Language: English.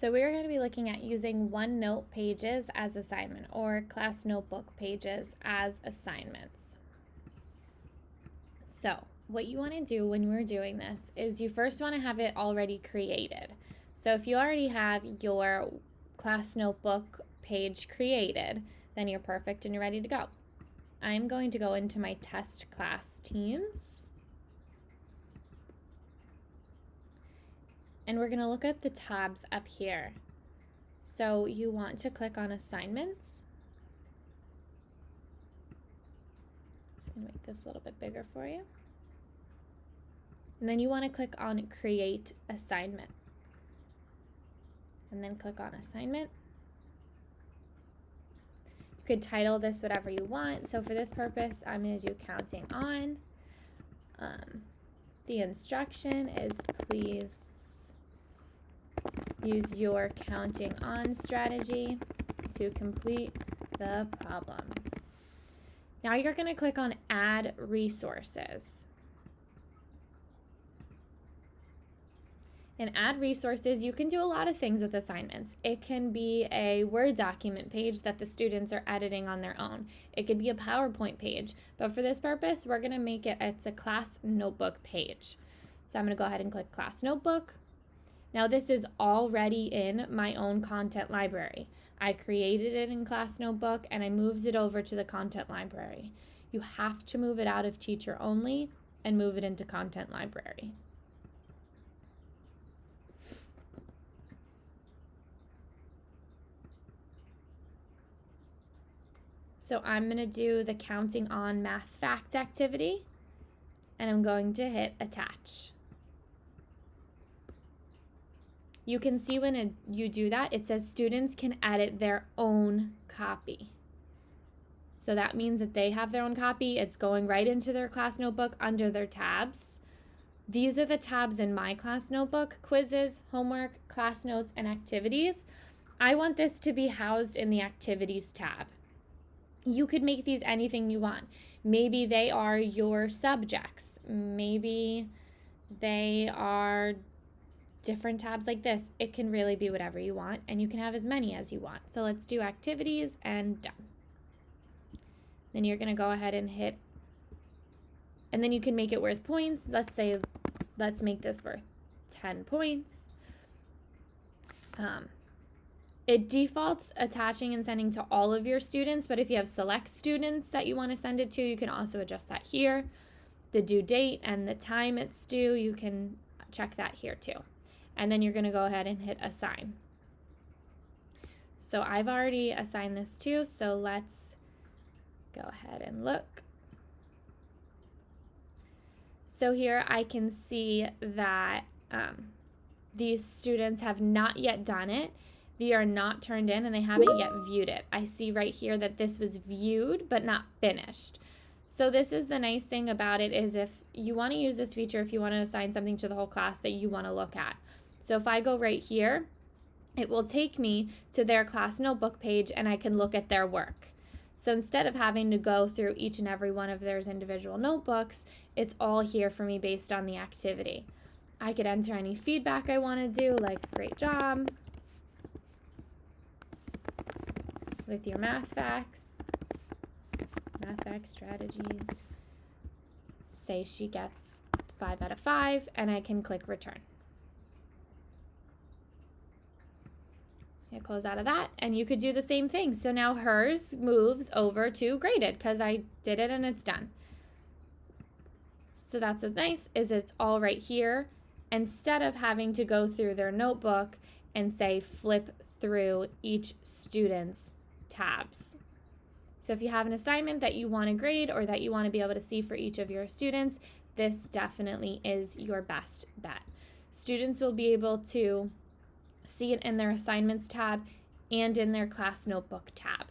So we're going to be looking at using OneNote pages as assignment or class notebook pages as assignments. So what you want to do when you're doing this is you first want to have it already created. So if you already have your class notebook page created, then you're perfect and you're ready to go. I'm going to go into my test class teams. And we're going to look at the tabs up here. So you want to click on assignments. Just going to make this a little bit bigger for you. And then you want to click on create assignment. And then click on assignment. You could title this whatever you want. So for this purpose, I'm going to do counting on. The instruction is please use your counting on strategy to complete the problems. Now you're going to click on add resources. In add resources, you can do a lot of things with assignments. It can be a Word document page that the students are editing on their own. It could be a PowerPoint page, but for this purpose, we're going to make it's a class notebook page. So I'm going to go ahead and click class notebook. Now this is already in my own content library. I created it in Class Notebook and I moved it over to the content library. You have to move it out of Teacher Only and move it into Content Library. So I'm going to do the Counting On Math Fact activity and I'm going to hit Attach. You can see when you do that, it says students can edit their own copy. So that means that they have their own copy. It's going right into their class notebook under their tabs. These are the tabs in my class notebook: quizzes, homework, class notes, and activities. I want this to be housed in the activities tab. You could make these anything you want. Maybe they are your subjects. Maybe they are different tabs like this. It can really be whatever you want, and you can have as many as you want. So let's do activities and done. Then you're going to go ahead and hit, and then you can make it worth points. Let's make this worth 10 points. It defaults attaching and sending to all of your students, but if you have select students that you want to send it to, you can also adjust that here. The due date and the time it's due, you can check that here too. And then you're going to go ahead and hit assign. So I've already assigned this too, so let's go ahead and look. So here I can see that these students have not yet done it. They are not turned in and they haven't yet viewed it. I see right here that this was viewed but not finished. So this is the nice thing about it, is if you want to use this feature, if you want to assign something to the whole class that you want to look at. So if I go right here, it will take me to their class notebook page and I can look at their work. So instead of having to go through each and every one of their individual notebooks, it's all here for me based on the activity. I could enter any feedback I want to do, like great job with your math facts strategies. Say she gets 5 out of 5 and I can click return. Close out of that, and you could do the same thing. So now hers moves over to graded because I did it and it's done. So that's what's nice, is it's all right here instead of having to go through their notebook and say flip through each student's tabs. So if you have an assignment that you want to grade or that you want to be able to see for each of your students, this definitely is your best bet. Students will be able to see it in their assignments tab and in their class notebook tab.